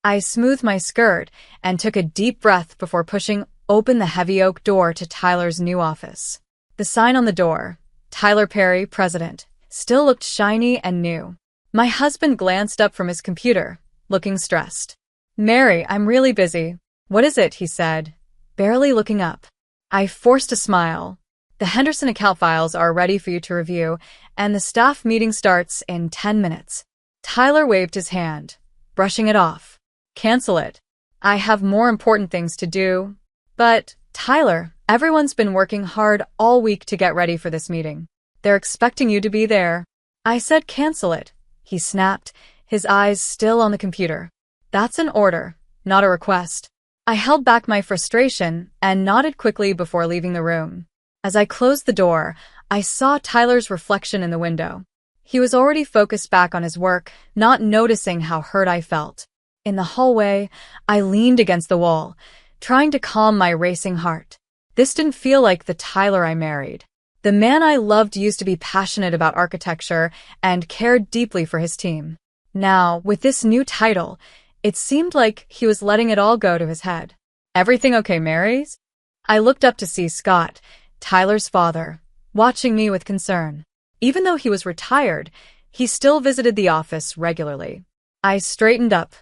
I smoothed my skirt and took a deep breath before pushing open the heavy oak door to Tyler's new office. The sign on the door, Tyler Perry, President, still looked shiny and new. My husband glanced up from his computer, looking stressed. "Mary, I'm really busy." "What is it?" he said, barely looking up. I forced a smile. "The Henderson account files are ready for you to review, and the staff meeting starts in 10 minutes. Tyler waved his hand, brushing it off. "Cancel it. I have more important things to do." "But, Tyler, everyone's been working hard all week to get ready for this meeting. They're expecting you to be there." I said cancel it, he snapped, his eyes still on the computer. "That's an order, not a request." I held back my frustration and nodded quickly before leaving the room. As I closed the door, I saw Tyler's reflection in the window. He was already focused back on his work, not noticing how hurt I felt. In the hallway, I leaned against the wall, trying to calm my racing heart. This didn't feel like the Tyler I married. The man I loved used to be passionate about architecture and cared deeply for his team. Now, with this new title, it seemed like he was letting it all go to his head. "Everything okay, Mary?" I looked up to see Scott, Tyler's father, watching me with concern. Even though he was retired, he still visited the office regularly. I straightened up,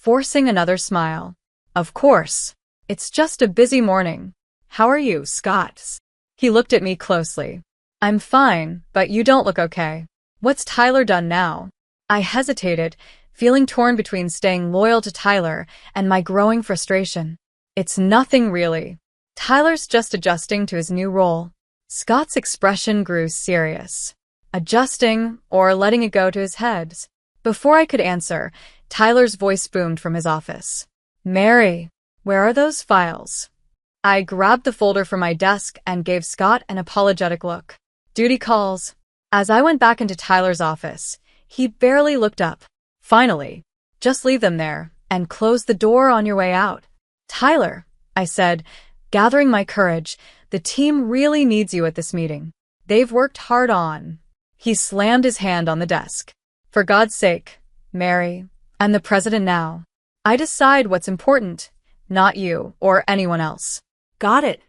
forcing another smile. "Of course. It's just a busy morning. How are you, Scott?" He looked at me closely. "I'm fine, but you don't look okay. What's Tyler done now?" I hesitated, feeling torn between staying loyal to Tyler and my growing frustration. "It's nothing really. Tyler's just adjusting to his new role." Scott's expression grew serious. Adjusting or letting it go to his head? Before I could answer, Tyler's voice boomed from his office. "Mary, where are those files?" I grabbed the folder from my desk and gave Scott an apologetic look. "Duty calls." As I went back into Tyler's office, he barely looked up. "Finally. Just leave them there and close the door on your way out." "Tyler," I said, gathering my courage, "the team really needs you at this meeting. They've worked hard on." He slammed his hand on the desk. "For God's sake, Mary, I'm the president now. I decide what's important, not you or anyone else." "Got it."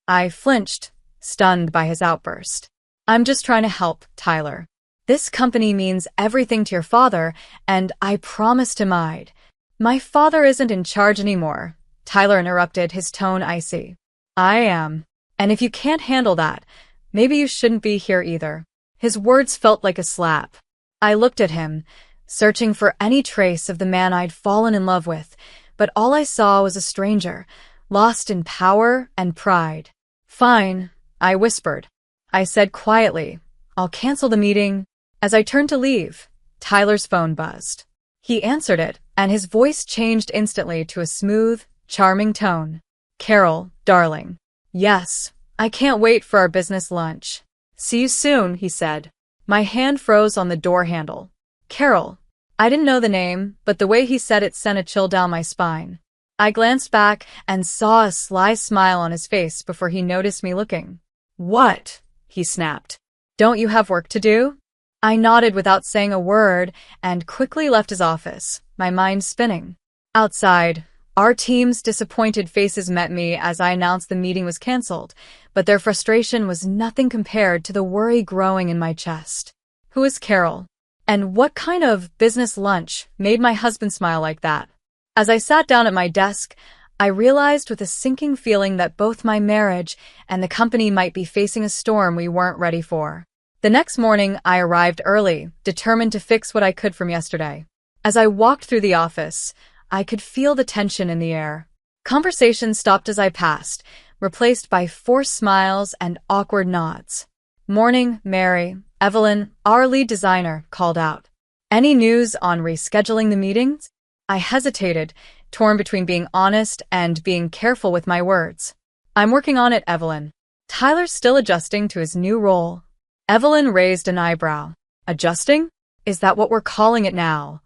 I flinched, stunned by his outburst. "I'm just trying to help, Tyler. This company means everything to your father, and I promised him I'd." "My father isn't in charge anymore," Tyler interrupted, his tone icy. "I am. And if you can't handle that, maybe you shouldn't be here either." His words felt like a slap. I looked at him, searching for any trace of the man I'd fallen in love with, but all I saw was a stranger, lost in power and pride. "Fine," I whispered. I said quietly, "I'll cancel the meeting." As I turned to leave, Tyler's phone buzzed. He answered it, and his voice changed instantly to a smooth, charming tone. "Carol, darling." "Yes, I can't wait for our business lunch." "See you soon," he said. My hand froze on the door handle. "Carol." I didn't know the name, but the way he said it sent a chill down my spine. I glanced back and saw a sly smile on his face before he noticed me looking. "What?" he snapped. "Don't you have work to do?" I nodded without saying a word and quickly left his office, my mind spinning. Outside, our team's disappointed faces met me as I announced the meeting was canceled, but their frustration was nothing compared to the worry growing in my chest. Who is Carol? And what kind of business lunch made my husband smile like that? As I sat down at my desk, I realized with a sinking feeling that both my marriage and the company might be facing a storm we weren't ready for. The next morning, I arrived early, determined to fix what I could from yesterday. As I walked through the office, I could feel the tension in the air. Conversation stopped as I passed, replaced by forced smiles and awkward nods. "Morning, Mary," Evelyn, our lead designer, called out. "Any news on rescheduling the meetings?" I hesitated, torn between being honest and being careful with my words. "I'm working on it, Evelyn." Tyler's still adjusting to his new role. Evelyn raised an eyebrow. "Adjusting? Is that what we're calling it now?"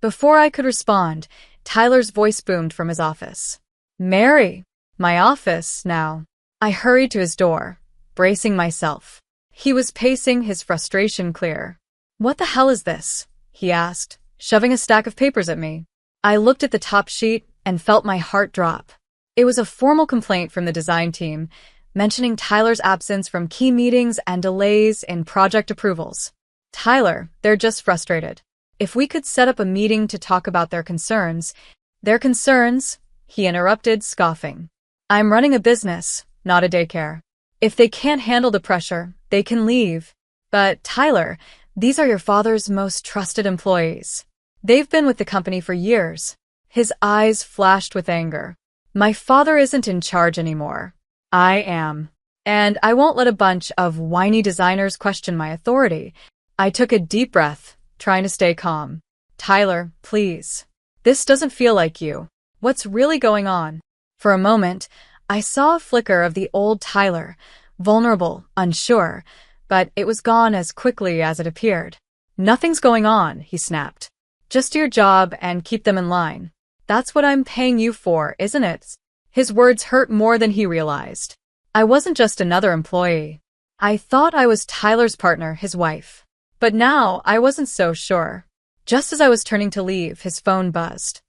Before I could respond, Tyler's voice boomed from his office. "Mary, my office now." I hurried to his door, bracing myself. He was pacing, his frustration clear. "What the hell is this?" he asked, shoving a stack of papers at me. I looked at the top sheet and felt my heart drop. It was a formal complaint from the design team, mentioning Tyler's absence from key meetings and delays in project approvals. Tyler, they're just frustrated. If we could set up a meeting to talk about their concerns. Their concerns? He interrupted, scoffing. I'm running a business, not a daycare. If they can't handle the pressure, they can leave. But, Tyler, these are your father's most trusted employees. They've been with the company for years. His eyes flashed with anger. My father isn't in charge anymore. I am. And I won't let a bunch of whiny designers question my authority. I took a deep breath, trying to stay calm. Tyler, please. This doesn't feel like you. What's really going on? For a moment, I saw a flicker of the old Tyler, vulnerable, unsure, but it was gone as quickly as it appeared. Nothing's going on, he snapped. Just do your job and keep them in line. That's what I'm paying you for, isn't it? His words hurt more than he realized. I wasn't just another employee. I thought I was Tyler's partner, his wife. But now I wasn't so sure. Just as I was turning to leave, his phone buzzed.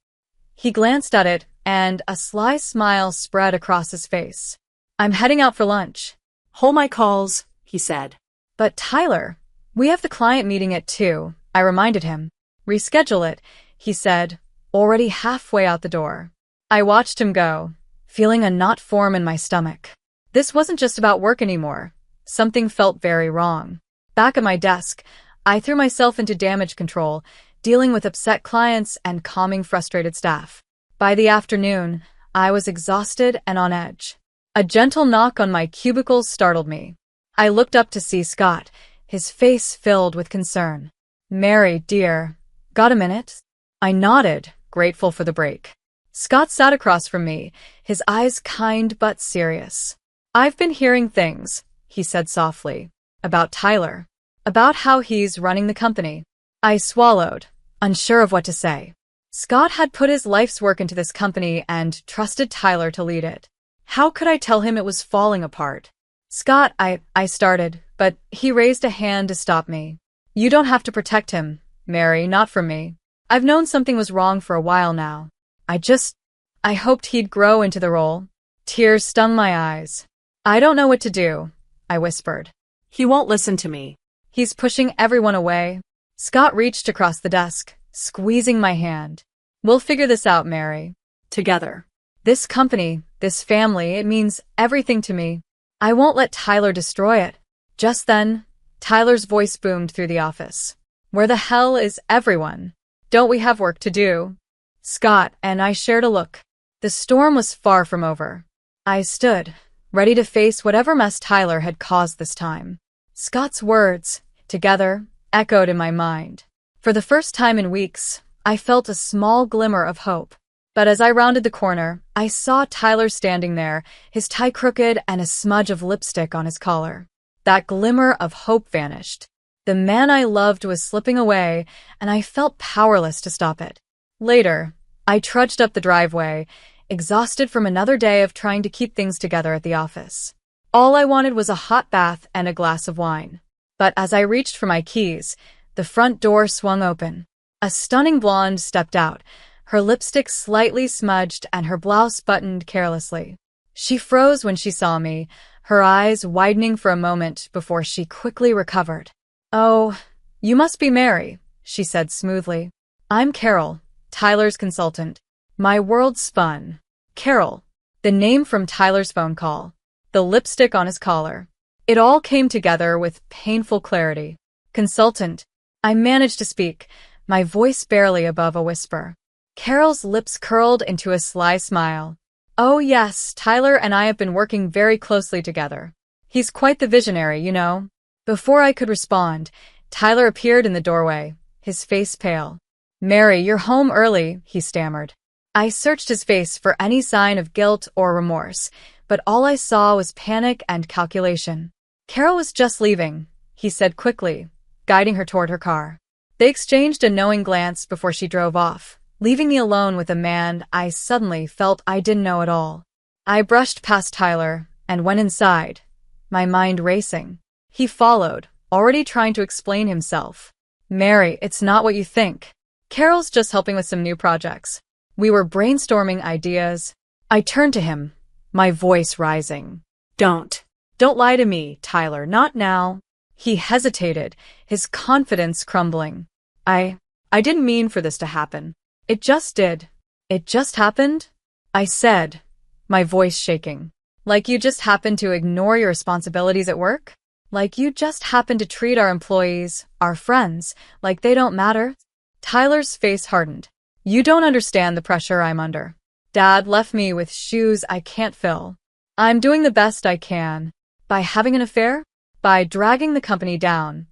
He glanced at it, and a sly smile spread across his face. I'm heading out for lunch. Hold my calls, he said. But Tyler, we have the client meeting at 2, I reminded him. Reschedule it, he said, already halfway out the door. I watched him go, feeling a knot form in my stomach. This wasn't just about work anymore. Something felt very wrong. Back at my desk, I threw myself into damage control, dealing with upset clients and calming frustrated staff. By the afternoon, I was exhausted and on edge. A gentle knock on my cubicle startled me. I looked up to see Scott, his face filled with concern. Mary, dear, got a minute? I nodded, grateful for the break. Scott sat across from me, his eyes kind but serious. I've been hearing things, he said softly, about Tyler, about how he's running the company. I swallowed, unsure of what to say. Scott had put his life's work into this company and trusted Tyler to lead it. How could I tell him it was falling apart? Scott, I started, but he raised a hand to stop me. You don't have to protect him, Mary, not from me. I've known something was wrong for a while now. I hoped he'd grow into the role. Tears stung my eyes. I don't know what to do, I whispered. He won't listen to me. He's pushing everyone away. Scott reached across the desk, squeezing my hand. We'll figure this out, Mary. Together. This company, this family, it means everything to me. I won't let Tyler destroy it. Just then, Tyler's voice boomed through the office. Where the hell is everyone? Don't we have work to do? Scott and I shared a look. The storm was far from over. I stood, ready to face whatever mess Tyler had caused this time. Scott's words, together, echoed in my mind. For the first time in weeks, I felt a small glimmer of hope. But as I rounded the corner, I saw Tyler standing there, his tie crooked and a smudge of lipstick on his collar. That glimmer of hope vanished. The man I loved was slipping away, and I felt powerless to stop it. Later, I trudged up the driveway, exhausted from another day of trying to keep things together at the office. All I wanted was a hot bath and a glass of wine. But as I reached for my keys, the front door swung open. A stunning blonde stepped out, her lipstick slightly smudged and her blouse buttoned carelessly. She froze when she saw me, her eyes widening for a moment before she quickly recovered. Oh, you must be Mary, she said smoothly. I'm Carol, Tyler's consultant. My world spun. Carol, the name from Tyler's phone call, the lipstick on his collar. It all came together with painful clarity. Consultant. I managed to speak, my voice barely above a whisper. Carol's lips curled into a sly smile. Oh yes, Tyler and I have been working very closely together. He's quite the visionary, you know. Before I could respond, Tyler appeared in the doorway, his face pale. Mary, you're home early, he stammered. I searched his face for any sign of guilt or remorse, but all I saw was panic and calculation. Carol was just leaving, he said quickly, guiding her toward her car. They exchanged a knowing glance before she drove off, leaving me alone with a man I suddenly felt I didn't know at all. I brushed past Tyler and went inside, my mind racing. He followed, already trying to explain himself. Mary, it's not what you think. Carol's just helping with some new projects. We were brainstorming ideas. I turned to him, my voice rising. Don't. Don't lie to me, Tyler, not now. He hesitated, his confidence crumbling. I didn't mean for this to happen. It just did. It just happened? I said, my voice shaking. Like you just happened to ignore your responsibilities at work? Like you just happened to treat our employees, our friends, like they don't matter? Tyler's face hardened. You don't understand the pressure I'm under. Dad left me with shoes I can't fill. I'm doing the best I can. By having an affair? By dragging the company down.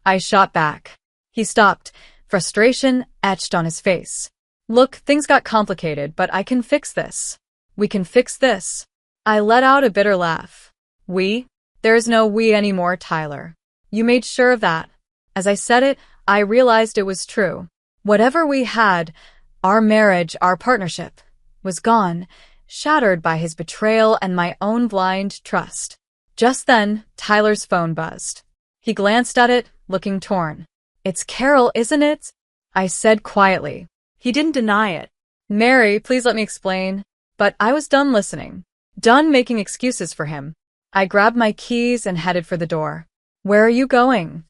I shot back. He stopped, frustration etched on his face. Look, things got complicated, but I can fix this. We can fix this. I let out a bitter laugh. We? There is no we anymore, Tyler. You made sure of that. As I said it, I realized it was true. Whatever we had, our marriage, our partnership, was gone, shattered by his betrayal and my own blind trust. Just then, Tyler's phone buzzed. He glanced at it, looking torn. It's Carol, isn't it? I said quietly. He didn't deny it. Mary, please let me explain. But I was done listening. Done making excuses for him. I grabbed my keys and headed for the door. Where are you going?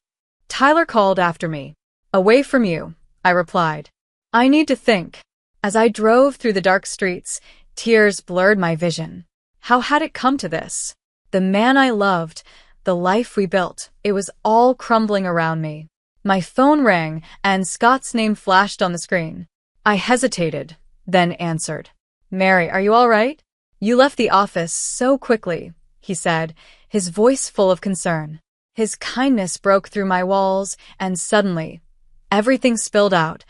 Tyler called after me. Away from you, I replied. I need to think. As I drove through the dark streets, tears blurred my vision. How had it come to this? The man I loved, the life we built, it was all crumbling around me. My phone rang and Scott's name flashed on the screen. I hesitated, then answered. Mary, are you all right? You left the office so quickly, he said, his voice full of concern. His kindness broke through my walls, and suddenly, everything spilled out.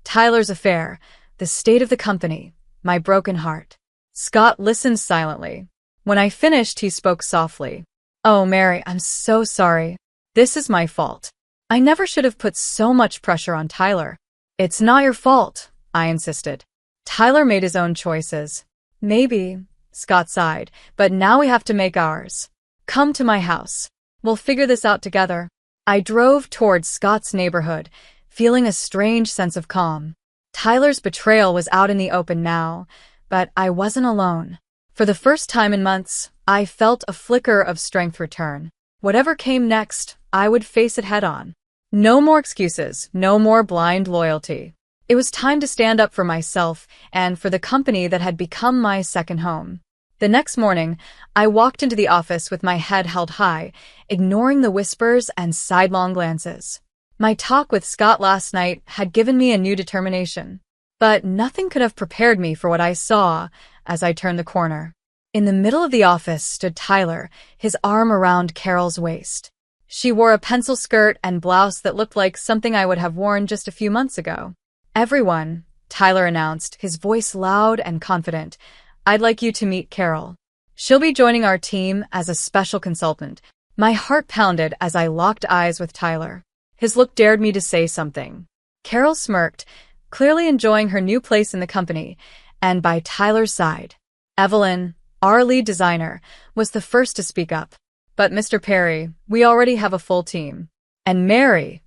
Tyler's affair, the state of the company, my broken heart. Scott listened silently. When I finished, he spoke softly. Oh, Mary, I'm so sorry. This is my fault. I never should have put so much pressure on Tyler. It's not your fault, I insisted. Tyler made his own choices. Maybe, Scott sighed, but now we have to make ours. Come to my house. We'll figure this out together. I drove towards Scott's neighborhood, feeling a strange sense of calm. Tyler's betrayal was out in the open now, but I wasn't alone. For the first time in months, I felt a flicker of strength return. Whatever came next, I would face it head-on. No more excuses, no more blind loyalty. It was time to stand up for myself and for the company that had become my second home. The next morning, I walked into the office with my head held high, ignoring the whispers and sidelong glances. My talk with Scott last night had given me a new determination, but nothing could have prepared me for what I saw as I turned the corner. In the middle of the office stood Tyler, his arm around Carol's waist. She wore a pencil skirt and blouse that looked like something I would have worn just a few months ago. Everyone, Tyler announced, his voice loud and confident, I'd like you to meet Carol. She'll be joining our team as a special consultant. My heart pounded as I locked eyes with Tyler. His look dared me to say something. Carol smirked, clearly enjoying her new place in the company, and by Tyler's side, Evelyn, our lead designer, was the first to speak up. But Mr. Perry, we already have a full team. And Mary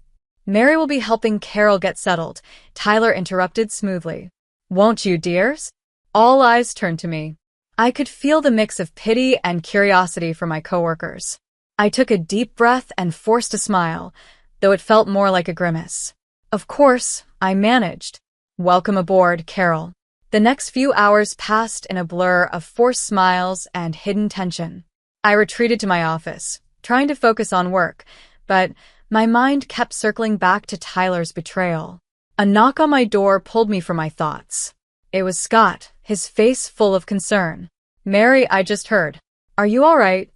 will be helping Carol get settled, Tyler interrupted smoothly. Won't you, dears? All eyes turned to me. I could feel the mix of pity and curiosity for my coworkers. I took a deep breath and forced a smile, though it felt more like a grimace. Of course, I managed. Welcome aboard, Carol. The next few hours passed in a blur of forced smiles and hidden tension. I retreated to my office, trying to focus on work, but my mind kept circling back to Tyler's betrayal. A knock on my door pulled me from my thoughts. It was Scott, his face full of concern. Mary, I just heard. Are you all right?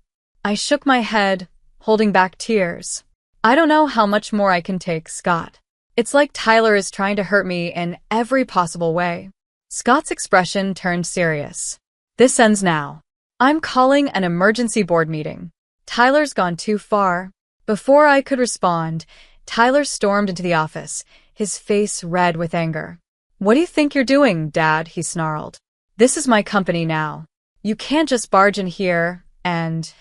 I shook my head, holding back tears. I don't know how much more I can take, Scott. It's like Tyler is trying to hurt me in every possible way. Scott's expression turned serious. This ends now. I'm calling an emergency board meeting. Tyler's gone too far. Before I could respond, Tyler stormed into the office, his face red with anger. What do you think you're doing, Dad? He snarled. This is my company now. You can't just barge in here and...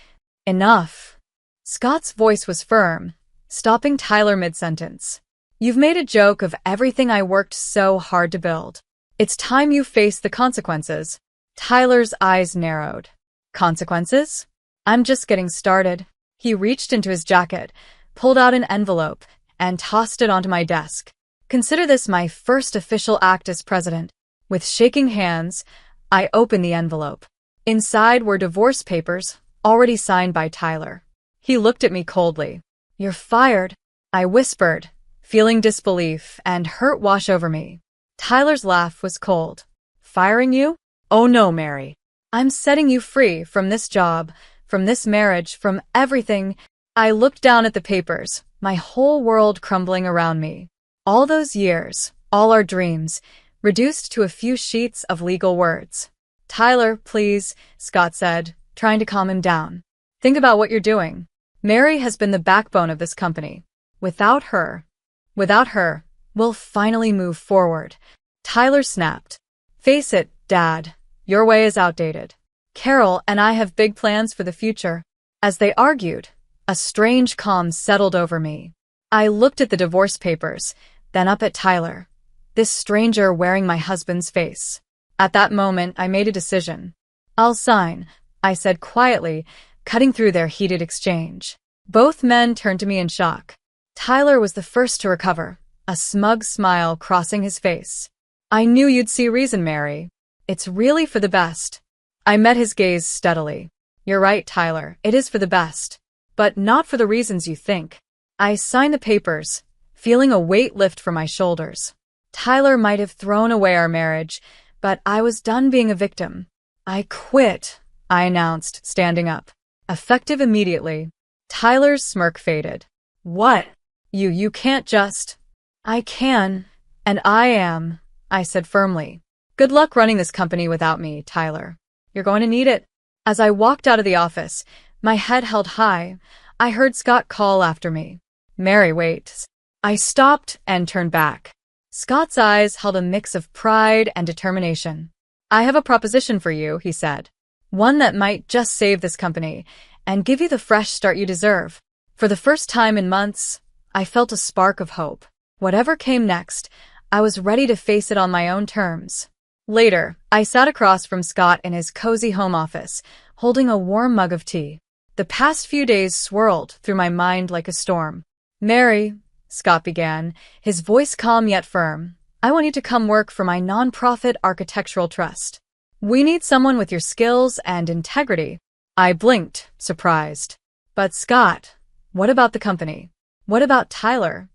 Enough. Scott's voice was firm, stopping Tyler mid-sentence. You've made a joke of everything I worked so hard to build. It's time you face the consequences. Tyler's eyes narrowed. Consequences? I'm just getting started. He reached into his jacket, pulled out an envelope, and tossed it onto my desk. Consider this my first official act as president. With shaking hands, I opened the envelope. Inside were divorce papers, already signed by Tyler. He looked at me coldly. You're fired, I whispered, feeling disbelief and hurt wash over me. Tyler's laugh was cold. Firing you? Oh no, Mary. I'm setting you free from this job, from this marriage, from everything. I looked down at the papers, my whole world crumbling around me. All those years, all our dreams, reduced to a few sheets of legal words. Tyler, please, Scott said, trying to calm him down. Think about what you're doing. Mary has been the backbone of this company. Without her, we'll finally move forward. Tyler snapped. Face it, Dad, your way is outdated. Carol and I have big plans for the future. As they argued, a strange calm settled over me. I looked at the divorce papers, then up at Tyler, this stranger wearing my husband's face. At that moment, I made a decision. I'll sign, I said quietly, cutting through their heated exchange. Both men turned to me in shock. Tyler was the first to recover, a smug smile crossing his face. I knew you'd see reason, Mary. It's really for the best. I met his gaze steadily. You're right, Tyler, it is for the best. But not for the reasons you think. I signed the papers, feeling a weight lift from my shoulders. Tyler might have thrown away our marriage, but I was done being a victim. I quit, I announced, standing up. Effective immediately. Tyler's smirk faded. What? You can't just… I can, and I am, I said firmly. Good luck running this company without me, Tyler. You're going to need it. As I walked out of the office, my head held high, I heard Scott call after me. Mary, wait. I stopped and turned back. Scott's eyes held a mix of pride and determination. I have a proposition for you, he said. One that might just save this company and give you the fresh start you deserve. For the first time in months, I felt a spark of hope. Whatever came next, I was ready to face it on my own terms. Later, I sat across from Scott in his cozy home office, holding a warm mug of tea. The past few days swirled through my mind like a storm. Mary, Scott began, his voice calm yet firm, I want you to come work for my nonprofit architectural trust. We need someone with your skills and integrity. I blinked, surprised. But Scott, what about the company? What about Tyler?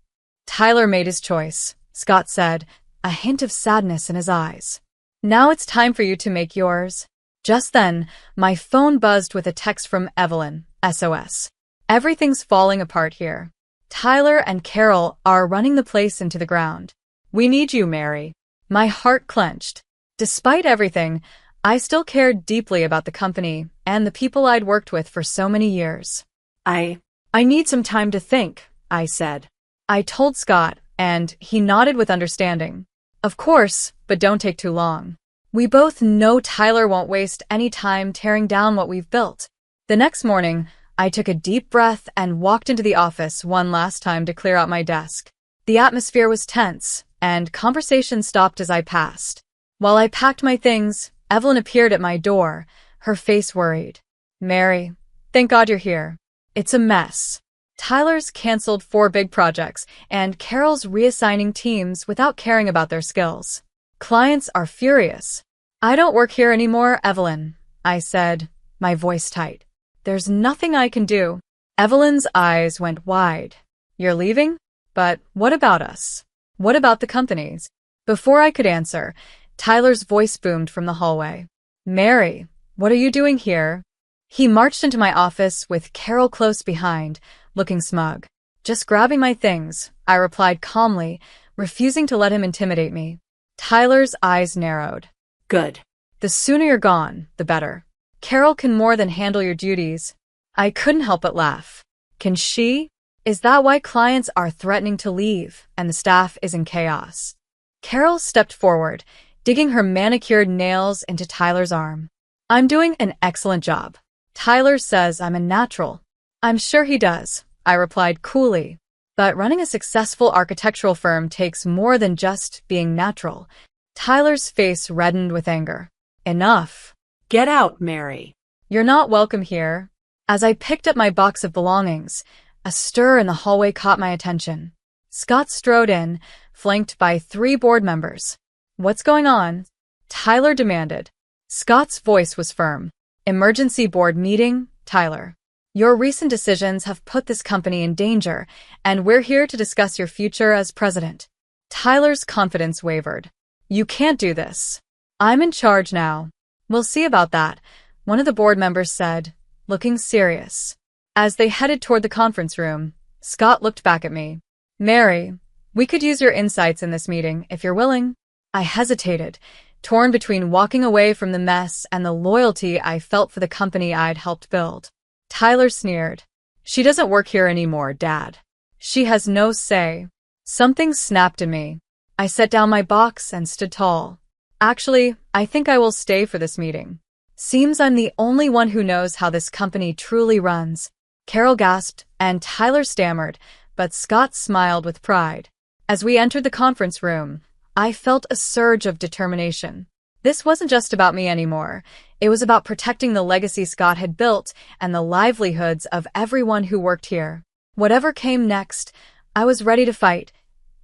Tyler made his choice, Scott said, a hint of sadness in his eyes. Now it's time for you to make yours. Just then, my phone buzzed with a text from Evelyn, SOS. Everything's falling apart here. Tyler and Carol are running the place into the ground. We need you, Mary. My heart clenched. Despite everything, I still cared deeply about the company and the people I'd worked with for so many years. I need some time to think, I said. I told Scott, and he nodded with understanding. Of course, but don't take too long. We both know Tyler won't waste any time tearing down what we've built. The next morning, I took a deep breath and walked into the office one last time to clear out my desk. The atmosphere was tense, and conversation stopped as I passed. While I packed my things, Evelyn appeared at my door, her face worried. Mary, thank God you're here. It's a mess. Tyler's canceled 4 big projects, and Carol's reassigning teams without caring about their skills. Clients are furious. I don't work here anymore, Evelyn, I said, my voice tight. There's nothing I can do. Evelyn's eyes went wide. You're leaving? But what about us? What about the companies? Before I could answer, Tyler's voice boomed from the hallway. Mary, what are you doing here? He marched into my office with Carol close behind, looking smug. Just grabbing my things, I replied calmly, refusing to let him intimidate me. Tyler's eyes narrowed. Good. The sooner you're gone, the better. Carol can more than handle your duties. I couldn't help but laugh. Can she? Is that why clients are threatening to leave and the staff is in chaos? Carol stepped forward, digging her manicured nails into Tyler's arm. I'm doing an excellent job. Tyler says I'm a natural. I'm sure he does, I replied coolly. But running a successful architectural firm takes more than just being natural. Tyler's face reddened with anger. Enough. Get out, Mary. You're not welcome here. As I picked up my box of belongings, a stir in the hallway caught my attention. Scott strode in, flanked by 3 board members. What's going on? Tyler demanded. Scott's voice was firm. Emergency board meeting, Tyler. Your recent decisions have put this company in danger, and we're here to discuss your future as president. Tyler's confidence wavered. You can't do this. I'm in charge now. We'll see about that, one of the board members said, looking serious. As they headed toward the conference room, Scott looked back at me. Mary, we could use your insights in this meeting if you're willing. I hesitated, torn between walking away from the mess and the loyalty I felt for the company I'd helped build. Tyler sneered. She doesn't work here anymore, Dad. She has no say. Something snapped in me. I set down my box and stood tall. Actually, I think I will stay for this meeting. Seems I'm the only one who knows how this company truly runs. Carol gasped, and Tyler stammered, but Scott smiled with pride. As we entered the conference room, I felt a surge of determination. This wasn't just about me anymore. It was about protecting the legacy Scott had built and the livelihoods of everyone who worked here. Whatever came next, I was ready to fight.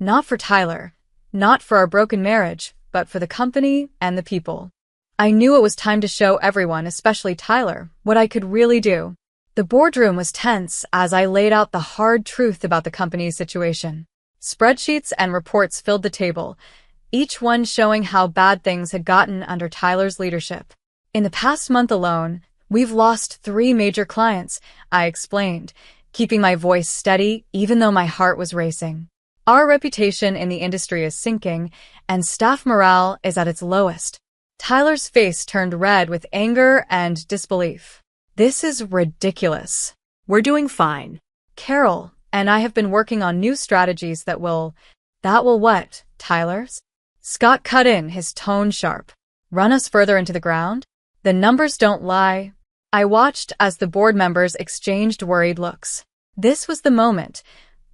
Not for Tyler, not for our broken marriage, but for the company and the people. I knew it was time to show everyone, especially Tyler, what I could really do. The boardroom was tense as I laid out the hard truth about the company's situation. Spreadsheets and reports filled the table, each one showing how bad things had gotten under Tyler's leadership. In the past month alone, we've lost 3 major clients, I explained, keeping my voice steady even though my heart was racing. Our reputation in the industry is sinking, and staff morale is at its lowest. Tyler's face turned red with anger and disbelief. This is ridiculous. We're doing fine. Carol and I have been working on new strategies that will what, Tyler's? Scott cut in, his tone sharp. Run us further into the ground? The numbers don't lie. I watched as the board members exchanged worried looks. This was the moment,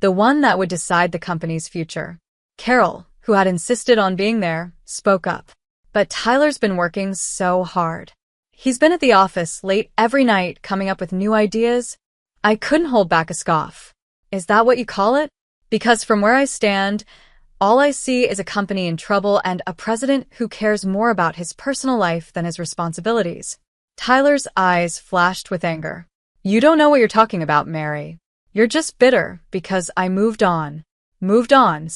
the one that would decide the company's future. Carol, who had insisted on being there, spoke up. But Tyler's been working so hard. He's been at the office late every night coming up with new ideas. I couldn't hold back a scoff. Is that what you call it? Because from where I stand, all I see is a company in trouble and a president who cares more about his personal life than his responsibilities. Tyler's eyes flashed with anger. You don't know what you're talking about, Mary. You're just bitter because I moved on. Moved on?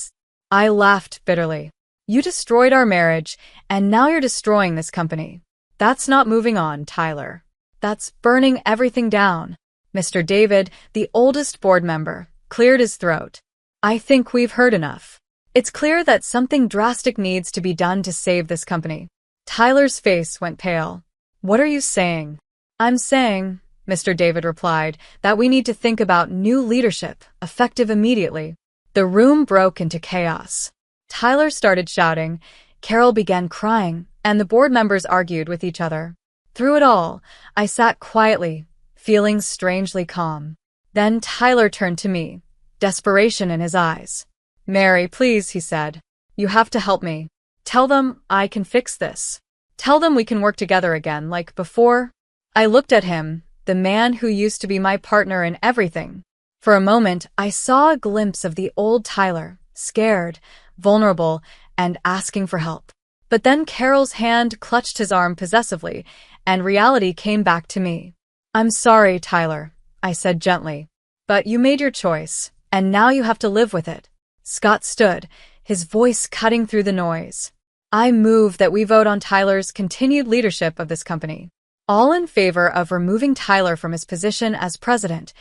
I laughed bitterly. You destroyed our marriage, and now you're destroying this company. That's not moving on, Tyler. That's burning everything down. Mr. David, the oldest board member, cleared his throat. I think we've heard enough. It's clear that something drastic needs to be done to save this company. Tyler's face went pale. What are you saying? I'm saying, Mr. David replied, that we need to think about new leadership, effective immediately. The room broke into chaos. Tyler started shouting, Carol began crying, and the board members argued with each other. Through it all, I sat quietly, feeling strangely calm. Then Tyler turned to me, desperation in his eyes. Mary, please, he said. You have to help me. Tell them I can fix this. Tell them we can work together again like before. I looked at him, the man who used to be my partner in everything. For a moment, I saw a glimpse of the old Tyler, scared, vulnerable, and asking for help. But then Carol's hand clutched his arm possessively, and reality came back to me. I'm sorry, Tyler, I said gently. But you made your choice, and now you have to live with it. Scott stood, his voice cutting through the noise. I move that we vote on Tyler's continued leadership of this company. All in favor of removing Tyler from his position as president,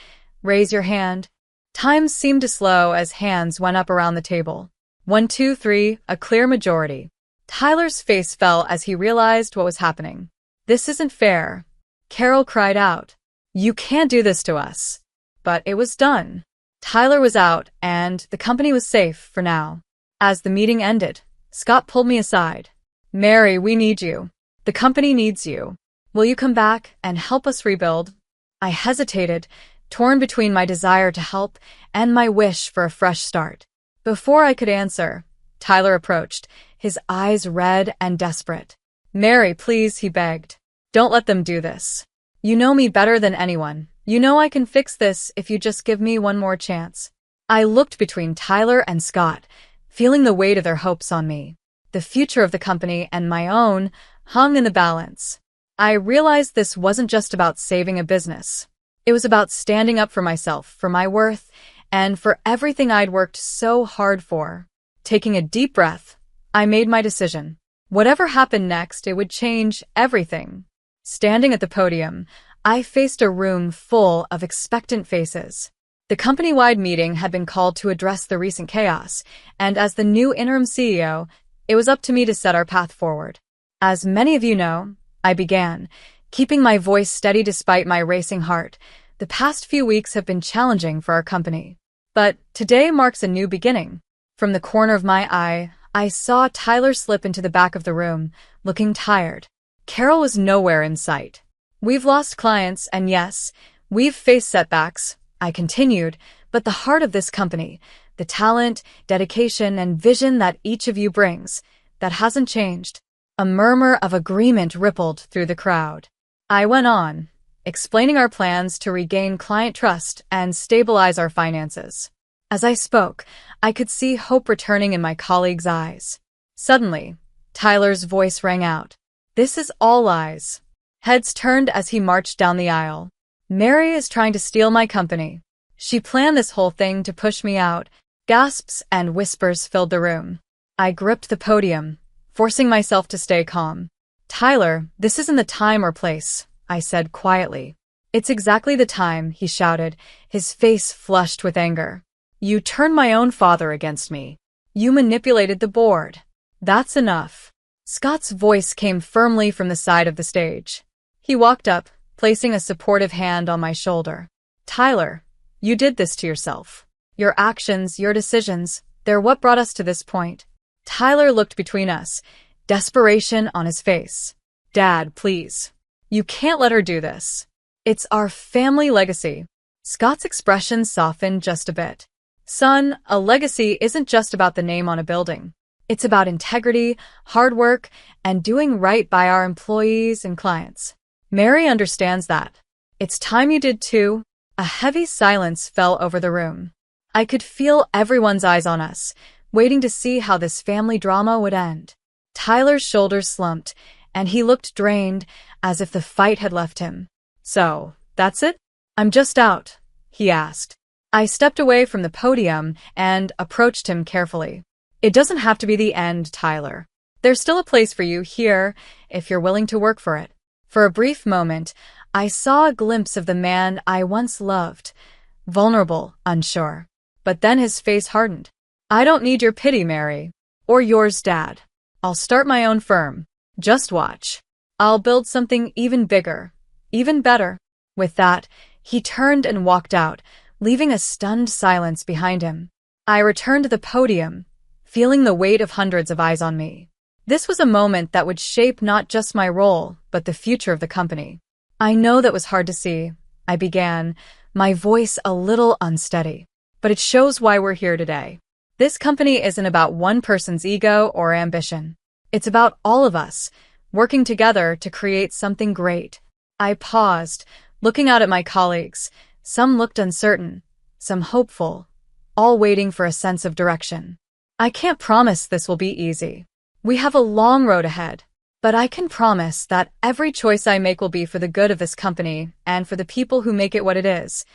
raise your hand. Time seemed to slow as hands went up around the table. 1, 2, 3, a clear majority. Tyler's face fell as he realized what was happening. This isn't fair. Carol cried out. You can't do this to us. But it was done. Tyler was out, and the company was safe for now. As the meeting ended, Scott pulled me aside. Mary, we need you. The company needs you. Will you come back and help us rebuild? I hesitated, torn between my desire to help and my wish for a fresh start. Before I could answer, Tyler approached, his eyes red and desperate. "Mary, please," he begged. "Don't let them do this. You know me better than anyone. You know I can fix this if you just give me one more chance." I looked between Tyler and Scott, feeling the weight of their hopes on me. The future of the company and my own hung in the balance. I realized this wasn't just about saving a business. It was about standing up for myself, for my worth, and for everything I'd worked so hard for. Taking a deep breath, I made my decision. Whatever happened next, it would change everything. Standing at the podium, I faced a room full of expectant faces. The company-wide meeting had been called to address the recent chaos, and as the new interim CEO, it was up to me to set our path forward. As many of you know, I began, keeping my voice steady despite my racing heart. The past few weeks have been challenging for our company. But today marks a new beginning. From the corner of my eye, I saw Tyler slip into the back of the room, looking tired. Carol was nowhere in sight. "We've lost clients, and yes, we've faced setbacks," I continued, "but the heart of this company, the talent, dedication, and vision that each of you brings, that hasn't changed." A murmur of agreement rippled through the crowd. I went on, explaining our plans to regain client trust and stabilize our finances. As I spoke, I could see hope returning in my colleagues' eyes. Suddenly, Tyler's voice rang out. "This is all lies." Heads turned as he marched down the aisle. "Mary is trying to steal my company. She planned this whole thing to push me out." Gasps and whispers filled the room. I gripped the podium, forcing myself to stay calm. "Tyler, this isn't the time or place," I said quietly. "It's exactly the time," he shouted, his face flushed with anger. "You turned my own father against me. You manipulated the board. That's enough." Scott's voice came firmly from the side of the stage. He walked up, placing a supportive hand on my shoulder. "Tyler, you did this to yourself. Your actions, your decisions, they're what brought us to this point." Tyler looked between us, desperation on his face. "Dad, please. You can't let her do this. It's our family legacy." Scott's expression softened just a bit. "Son, a legacy isn't just about the name on a building. It's about integrity, hard work, and doing right by our employees and clients. Mary understands that. It's time you did too." A heavy silence fell over the room. I could feel everyone's eyes on us, waiting to see how this family drama would end. Tyler's shoulders slumped, and he looked drained, as if the fight had left him. "So, that's it? I'm just out?" he asked. I stepped away from the podium and approached him carefully. "It doesn't have to be the end, Tyler. There's still a place for you here, if you're willing to work for it." For a brief moment, I saw a glimpse of the man I once loved, vulnerable, unsure. But then his face hardened. "I don't need your pity, Mary. Or yours, Dad. I'll start my own firm. Just watch. I'll build something even bigger, even better." With that, he turned and walked out, leaving a stunned silence behind him. I returned to the podium, feeling the weight of hundreds of eyes on me. This was a moment that would shape not just my role, but the future of the company. "I know that was hard to see," I began, my voice a little unsteady. "But it shows why we're here today. This company isn't about one person's ego or ambition. It's about all of us, working together to create something great." I paused, looking out at my colleagues. Some looked uncertain, some hopeful, all waiting for a sense of direction. "I can't promise this will be easy. We have a long road ahead. But I can promise that every choice I make will be for the good of this company and for the people who make it what it is.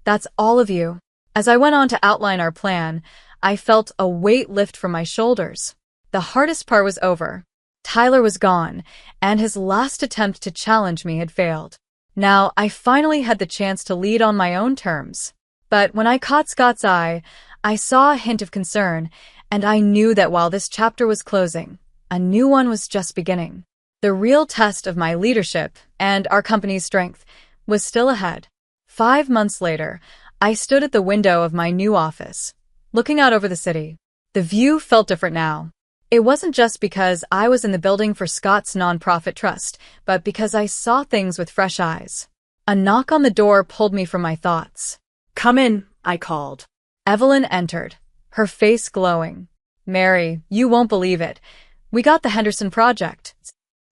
That's all of you." As I went on to outline our plan, I felt a weight lift from my shoulders. The hardest part was over. Tyler was gone, and his last attempt to challenge me had failed. Now I finally had the chance to lead on my own terms. But when I caught Scott's eye, I saw a hint of concern, and I knew that while this chapter was closing, a new one was just beginning. The real test of my leadership and our company's strength was still ahead. 5 months later, I stood at the window of my new office, looking out over the city. The view felt different now. It wasn't just because I was in the building for Scott's nonprofit trust, but because I saw things with fresh eyes. A knock on the door pulled me from my thoughts. Come in, I called. Evelyn entered, her face glowing. Mary, you won't believe it. We got the Henderson Project.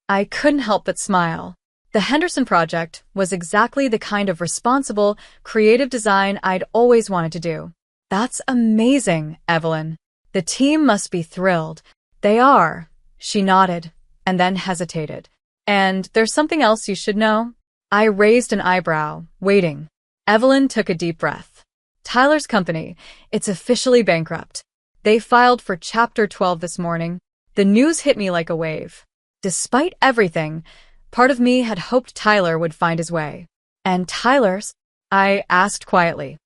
I couldn't help but smile. The Henderson Project was exactly the kind of responsible, creative design I'd always wanted to do. That's amazing, Evelyn. The team must be thrilled. They are. She nodded, and then hesitated. And there's something else you should know? I raised an eyebrow, waiting. Evelyn took a deep breath. Tyler's company, it's officially bankrupt. They filed for Chapter 12 this morning. The news hit me like a wave. Despite everything, part of me had hoped Tyler would find his way. And Tyler's? I asked quietly.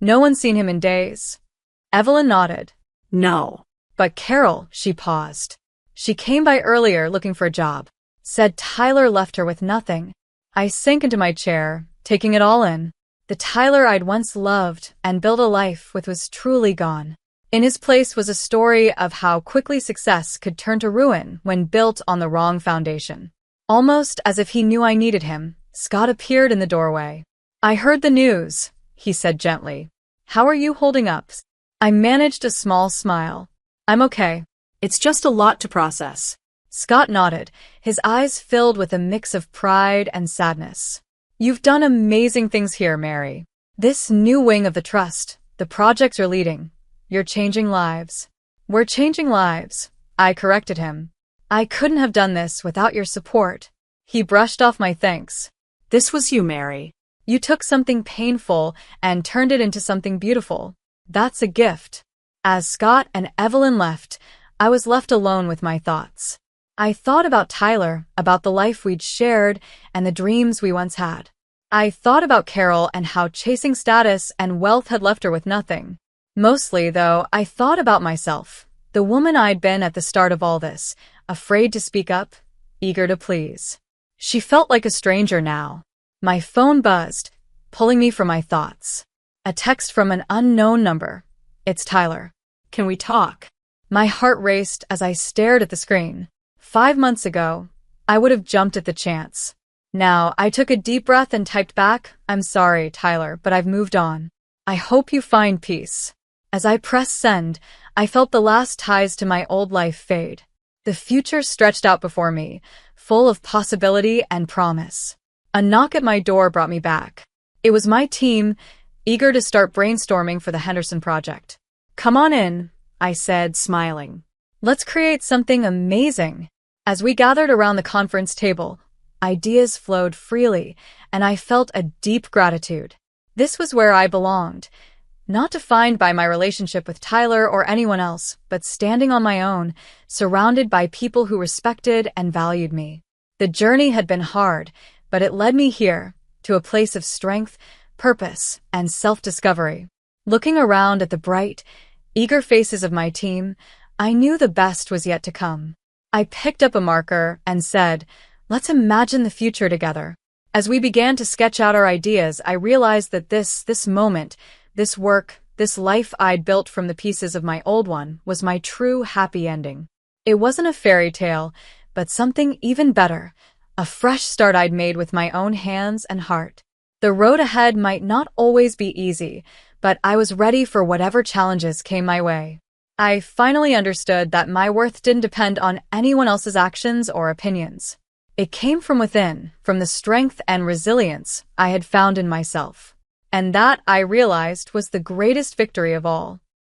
No one's seen him in days. Evelyn nodded. No. But Carol, she paused. She came by earlier looking for a job. Said Tyler left her with nothing. I sank into my chair, taking it all in. The Tyler I'd once loved and built a life with was truly gone. In his place was a story of how quickly success could turn to ruin when built on the wrong foundation. Almost as if he knew I needed him, Scott appeared in the doorway. I heard the news, he said gently. How are you holding up? I managed a small smile. I'm okay. It's just a lot to process. Scott nodded, his eyes filled with a mix of pride and sadness. You've done amazing things here, Mary. This new wing of the trust, the projects you're leading, you're changing lives. We're changing lives, I corrected him. I couldn't have done this without your support. He brushed off my thanks. This was you, Mary. You took something painful and turned it into something beautiful. That's a gift. As Scott and Evelyn left, I was left alone with my thoughts. I thought about Tyler, about the life we'd shared, and the dreams we once had. I thought about Carol and how chasing status and wealth had left her with nothing. Mostly, though, I thought about myself, the woman I'd been at the start of all this, afraid to speak up, eager to please. She felt like a stranger now. My phone buzzed, pulling me from my thoughts. A text from an unknown number. It's Tyler. Can we talk? My heart raced as I stared at the screen. 5 months ago, I would have jumped at the chance. Now, I took a deep breath and typed back, I'm sorry, Tyler, but I've moved on. I hope you find peace. As I pressed send, I felt the last ties to my old life fade. The future stretched out before me, full of possibility and promise. A knock at my door brought me back. It was my team, eager to start brainstorming for the Henderson Project. Come on in, I said, smiling. Let's create something amazing. As we gathered around the conference table, ideas flowed freely, and I felt a deep gratitude. This was where I belonged, not defined by my relationship with Tyler or anyone else, but standing on my own, surrounded by people who respected and valued me. The journey had been hard, but it led me here, to a place of strength, purpose, and self-discovery. Looking around at the bright, eager faces of my team, I knew the best was yet to come. I picked up a marker and said, let's imagine the future together. As we began to sketch out our ideas, I realized that this moment, this work, this life I'd built from the pieces of my old one was my true happy ending. It wasn't a fairy tale, but something even better, a fresh start I'd made with my own hands and heart. The road ahead might not always be easy, but I was ready for whatever challenges came my way. I finally understood that my worth didn't depend on anyone else's actions or opinions. It came from within, from the strength and resilience I had found in myself. And that, I realized, was the greatest victory of all.